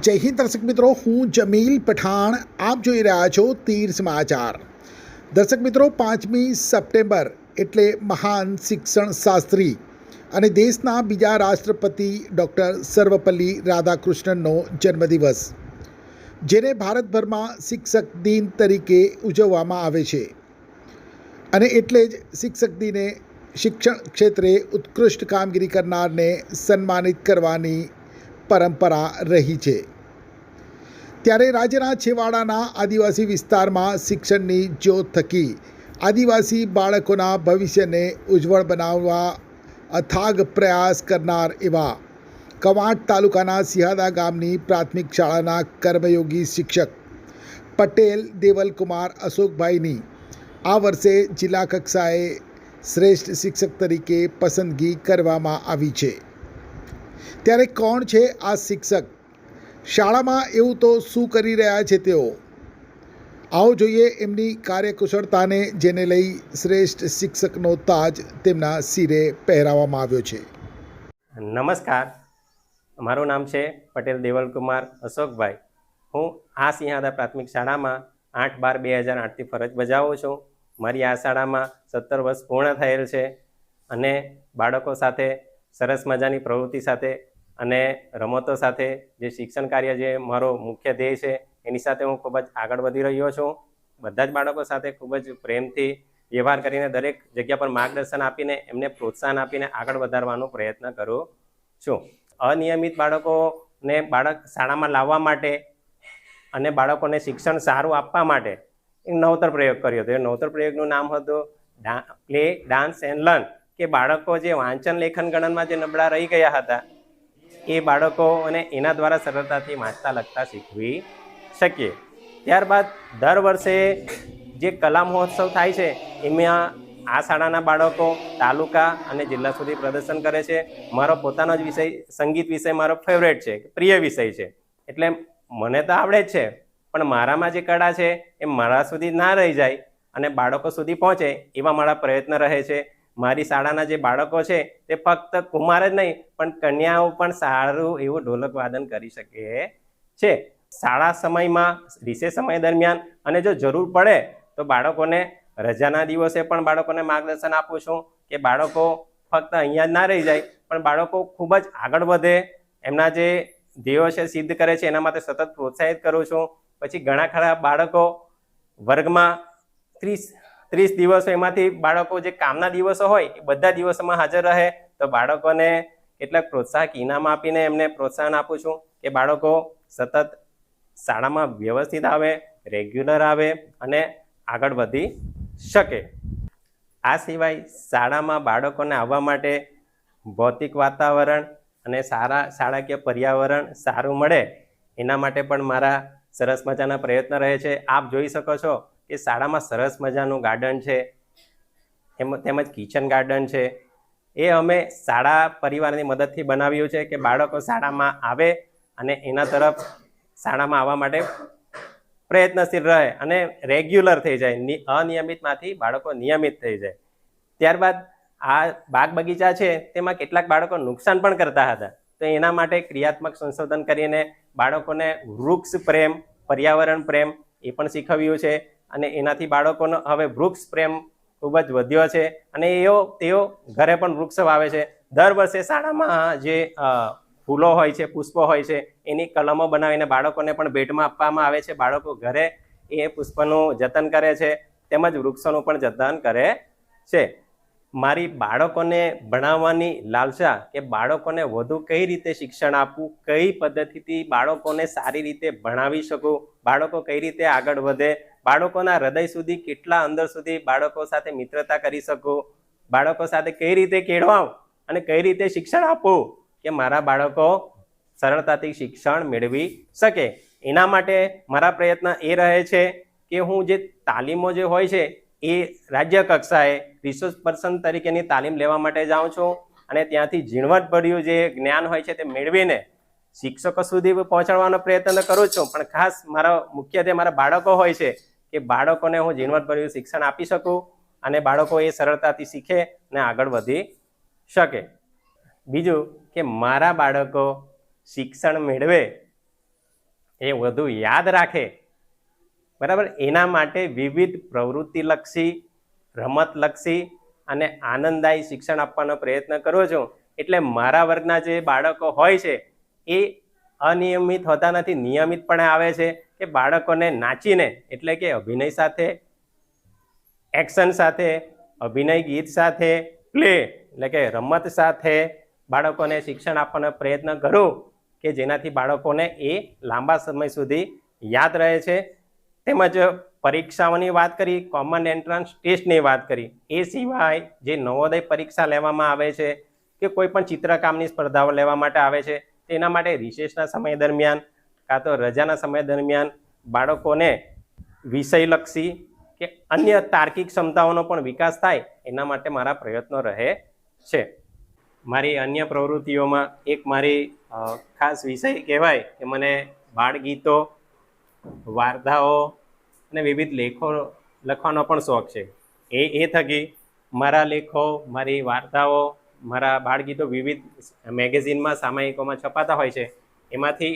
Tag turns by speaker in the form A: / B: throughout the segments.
A: જય હિન્દ દર્શક મિત્રો, હું જમીલ પઠાણ. આપ જોઈ રહ્યા છો તીર સમાચાર. દર્શક મિત્રો, 5મી સપ્ટેમ્બર એટલે મહાન શિક્ષણ શાસ્ત્રી અને દેશના બીજા રાષ્ટ્રપતિ ડૉક્ટર સર્વપલ્લી રાધાકૃષ્ણનનો જન્મદિવસ, જેને ભારતભરમાં શિક્ષક દિન તરીકે ઉજવવામાં આવે છે. અને એટલે જ શિક્ષક દિને શિક્ષણ ક્ષેત્રે ઉત્કૃષ્ટ કામગીરી કરનારને સન્માનિત કરવાની પરંપરા રહી છે. ત્યારે રાજ્યના છેવાડાના આદિવાસી વિસ્તારમાં શિક્ષણની જ્યોત થકી આદિવાસી બાળકોના ભવિષ્યને ઉજ્જવળ બનાવવા અથાગ પ્રયાસ કરનાર એવા કવાંટ તાલુકાના સિહાદા ગામની પ્રાથમિક શાળાના કર્મયોગી શિક્ષક પટેલ દેવલકુમાર અશોકભાઈની આ વર્ષે જિલ્લા કક્ષાએ શ્રેષ્ઠ શિક્ષક તરીકે પસંદગી કરવામાં આવી છે. ત્યારે કોણ છે આ શિક્ષક? શાળામાં એવું તો શું કરી રહ્યા છે તેઓ? આવો જોઈએ એમની કાર્યકુશળતાને, જેને લઈ શ્રેષ્ઠ શિક્ષકનો તાજ તેમના શિરે પહેરાવવામાં આવ્યો છે.
B: નમસ્કાર, મારું નામ છે પટેલ દેવલકુમાર અશોકભાઈ. હું આ સિંહાદા પ્રાથમિક શાળામાં 8/12/2008થી ફરજ બજાવું છું. મારી આ શાળામાં 17 વર્ષ પૂર્ણ થયેલ છે અને બાળકો સાથે સરસ મજાની પ્રવૃત્તિ સાથે અને રમતો સાથે જે શિક્ષણ કાર્ય જે મારો મુખ્ય ધ્યેય છે એની સાથે હું ખૂબ જ આગળ વધી રહ્યો છું. બધા જ બાળકો સાથે ખૂબ જ પ્રેમથી વ્યવહાર કરીને દરેક જગ્યા પર માર્ગદર્શન આપીને એમને પ્રોત્સાહન આપીને આગળ વધારવાનો પ્રયત્ન કરું છું. અનિયમિત બાળકોને શાળામાં લાવવા માટે અને બાળકોને શિક્ષણ સારું આપવા માટે એક નવતર પ્રયોગ કર્યો હતો. એ નવતર પ્રયોગનું નામ હતું પ્લે, ડાન્સ એન્ડ લર્ન, કે બાળકો જે વાંચન લેખન ગણનમાં જે નબળા રહી ગયા હતા એ બાળકોને એના દ્વારા સરળતાથી વાંચતા લખતા શીખવી શકીએ. ત્યારબાદ દર વર્ષે જે કલા મહોત્સવ થાય છે એમાં આ શાળાના બાળકો તાલુકા અને જિલ્લા સુધી પ્રદર્શન કરે છે. મારો પોતાનો જ વિષય સંગીત વિષય મારો ફેવરેટ છે, પ્રિય વિષય છે. એટલે મને તો આવડે જ છે, પણ મારામાં જે કળા છે એ મારા સુધી ના રહી જાય અને બાળકો સુધી પહોંચે એવા મારા પ્રયત્ન રહે છે. મારી શાળાના જે બાળકો છે તે ફક્ત કુમાર જ નહીં પણ કન્યાઓ પણ સારું એવું ઢોલક વાદન કરી શકે છે. શાળા સમયમાં, રિસેસ સમય દરમિયાન અને જો જરૂર પડે તો બાળકોને રજાના દિવસે પણ બાળકોને માર્ગદર્શન આપું છું કે બાળકો ફક્ત અહીંયા જ ના રહી જાય પણ બાળકો ખૂબ જ આગળ વધે, એમના જે ધ્યેયો છે સિદ્ધ કરે છે એના માટે સતત પ્રોત્સાહિત કરું છું. પછી ઘણા ખરા બાળકો વર્ગમાં 30 દિવસો, એમાંથી બાળકો જે કામના દિવસો હોય એ બધા દિવસોમાં હાજર રહે તો બાળકોને કેટલાક પ્રોત્સાહક ઇનામ આપીને એમને પ્રોત્સાહન આપું છું કે બાળકો સતત શાળામાં વ્યવસ્થિત આવે, રેગ્યુલર આવે અને આગળ વધી શકે. આ સિવાય શાળામાં બાળકોને આવવા માટે ભૌતિક વાતાવરણ અને સારા શાળાકીય પર્યાવરણ સારું મળે એના માટે પણ મારા સરસ મજાના પ્રયત્ન રહે છે. આપ જોઈ શકો છો કે શાળામાં સરસ મજાનું ગાર્ડન છે, તેમજ કિચન ગાર્ડન છે. એ અમે શાળા પરિવારની મદદથી બનાવ્યું છે કે બાળકો શાળામાં આવે અને એના તરફ શાળામાં આવવા માટે પ્રયત્નશીલ રહે અને રેગ્યુલર થઈ જાય, અનિયમિતમાંથી બાળકો નિયમિત થઈ જાય. ત્યારબાદ આ બાગ બગીચા છે તેમાં કેટલાક બાળકો નુકસાન પણ કરતા હતા, તો એના માટે ક્રિયાત્મક સંશોધન કરીને બાળકોને વૃક્ષ પ્રેમ, પર્યાવરણ પ્રેમ એ પણ શીખવ્યું છે અને એનાથી બાળકોનો હવે વૃક્ષ પ્રેમ ખૂબ જ વધ્યો છે અને તેઓ ઘરે પણ વૃક્ષ વાવે છે. દર વર્ષે શાળામાં જે ફૂલો હોય છે, પુષ્પો હોય છે, એની કલમો બનાવીને બાળકોને પણ ભેટમાં આપવામાં આવે છે. બાળકો ઘરે એ પુષ્પનું જતન કરે છે તેમજ વૃક્ષોનું પણ જતન કરે છે. મારી બાળકોને ભણાવવાની લાલસા કે બાળકોને વધુ કઈ રીતે શિક્ષણ આપવું, કઈ પદ્ધતિથી બાળકોને સારી રીતે ભણાવી શકું, બાળકો કઈ રીતે આગળ વધે, બાળકોના હૃદય સુધી કેટલા અંદર સુધી બાળકો સાથે મિત્રતા કરી શકું, બાળકો સાથે કઈ રીતે કેળવાવ અને કઈ રીતે શિક્ષણ આપવું કે મારા બાળકો સરળતાથી શિક્ષણ મેળવી શકે. એના માટે મારા પ્રયત્ન એ રહે છે કે હું જે તાલીમો જે હોય છે એ રાજ્ય કક્ષાએ રિસોર્સ પર્સન તરીકેની તાલીમ લેવા માટે જાઉં છું અને ત્યાંથી ઝીણવટભર્યું જે જ્ઞાન હોય છે તે મેળવીને શિક્ષકો સુધી પહોંચાડવાનો પ્રયત્ન કરું છું. પણ ખાસ મારો મુખ્યત્વે મારા બાળકો હોય છે કે બાળકોને હું ઝીણવટભર્યું શિક્ષણ આપી શકું અને બાળકો એ સરળતાથી શીખે અને આગળ વધી શકે. બીજું કે મારા બાળકો શિક્ષણ મેળવે એ વધુ યાદ રાખે, બરાબર, એના માટે વિવિધ પ્રવૃત્તિલક્ષી, રમતલક્ષી અને આનંદદાયી શિક્ષણ આપવાનો પ્રયત્ન કરું છું. એટલે મારા વર્ગના જે બાળકો હોય છે એ અનિયમિત હોતા નથી, નિયમિતપણે આવે છે કે બાળકોને નાચીને, એટલે કે અભિનય સાથે, એક્શન સાથે, અભિનય ગીત સાથે, પ્લે એટલે કે રમત સાથે બાળકોને શિક્ષણ આપવાનો પ્રયત્ન કરું કે જેનાથી બાળકોને એ લાંબા સમય સુધી યાદ રહે છે. તેમજ પરીક્ષાઓની વાત કરી, કોમન એન્ટ્રન્સ ટેસ્ટની વાત કરી, એ સિવાય જે નવોદય પરીક્ષા લેવામાં આવે છે કે કોઈ પણ ચિત્રકામની સ્પર્ધાઓ લેવા માટે આવે છે, તેના માટે રિસેસના સમય દરમિયાન કાં તો રજાના સમય દરમિયાન બાળકોને વિષયલક્ષી કે અન્ય તાર્કિક ક્ષમતાઓનો પણ વિકાસ થાય એના માટે મારા પ્રયત્નો રહે છે. મારી અન્ય પ્રવૃત્તિઓમાં એક મારી ખાસ વિષય કહેવાય કે મને બાળગીતો, વાર્તાઓ અને વિવિધ લેખો લખવાનો પણ શોખ છે. એ થકી મારા લેખો, મારી વાર્તાઓ, મારા બાળગીતો વિવિધ મેગેઝિનમાં, સામાયિકોમાં છપાતા હોય છે. એમાંથી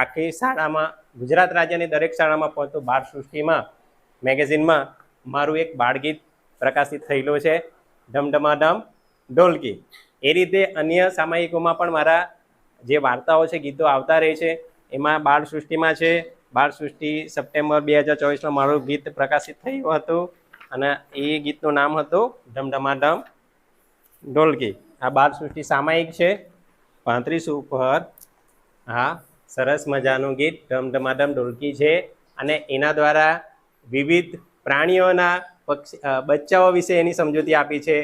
B: આખી શાળામાં, ગુજરાત રાજ્યની દરેક શાળામાં પહોંચતું બાળ સૃષ્ટિમાં મેગેઝિનમાં મારું એક બાળગીત પ્રકાશિત થયેલું છે, ઢમઢમાઢમ ઢોલકી. એ રીતે અન્ય સામાયિકોમાં પણ મારા જે વાર્તાઓ છે, ગીતો આવતા રહે છે. એમાં બાળ સૃષ્ટિમાં છે, બાળ સૃષ્ટિ સપ્ટેમ્બર 2024માં મારું ગીત પ્રકાશિત થયું હતું અને એ ગીતનું નામ હતું ઢમઢમાઢમ ઢોલકી. આ બાળ સૃષ્ટિ સામાયિક છે, 35 ઉપર. હા, સરસ મજાનું ગીત ઢમઢમાઢમ ઢોલકી છે અને એના દ્વારા વિવિધ પ્રાણીઓના બચ્ચાઓ વિશે એની સમજૂતી આપી છે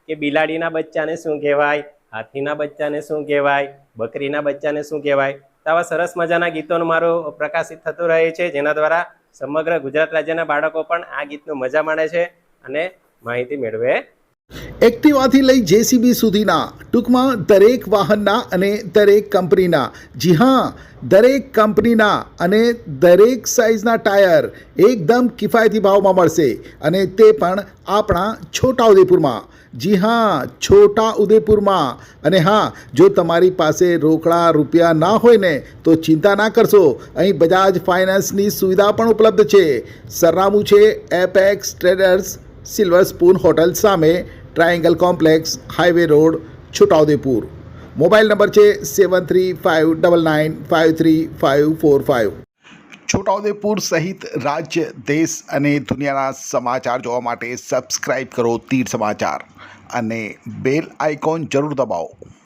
B: કે બિલાડીના બચ્ચાને શું કહેવાય, હાથીના બચ્ચાને શું કહેવાય, બકરીના બચ્ચાને શું કહેવાય. તો આવા સરસ મજાના ગીતોનું મારું પ્રકાશિત થતું રહે છે, જેના દ્વારા સમગ્ર ગુજરાત રાજ્યના બાળકો પણ આ ગીતનું મજા માણે છે અને માહિતી મેળવે.
A: એક્ટિવાથી લઈ જેસીબી સુધીના, ટૂંકમાં દરેક વાહનના અને દરેક કંપનીના, જી હા, દરેક કંપનીના અને દરેક સાઇઝના ટાયર એકદમ કિફાયતી ભાવમાં મળશે અને તે પણ આપણા છોટાઉદેપુરમાં. જી હા, છોટાઉદેપુરમાં. અને હા, જો તમારી પાસે રોકડા રૂપિયા ના હોય ને તો ચિંતા ના કરશો, અહીં બજાજ ફાઇનાન્સની સુવિધા પણ ઉપલબ્ધ છે. સરનામું છે Apex traders, silver spoon hotel સામે, triangle complex, highway road, Chhota Udepur. Mobile number છે 7359953545. છોટાઉદેપુર સહિત રાજ્ય, દેશ અને દુનિયાના સમાચાર જોવા માટે સબસ્ક્રાઈબ કરો તીર સમાચાર અને બેલ આઇકોન જરૂર દબાવો.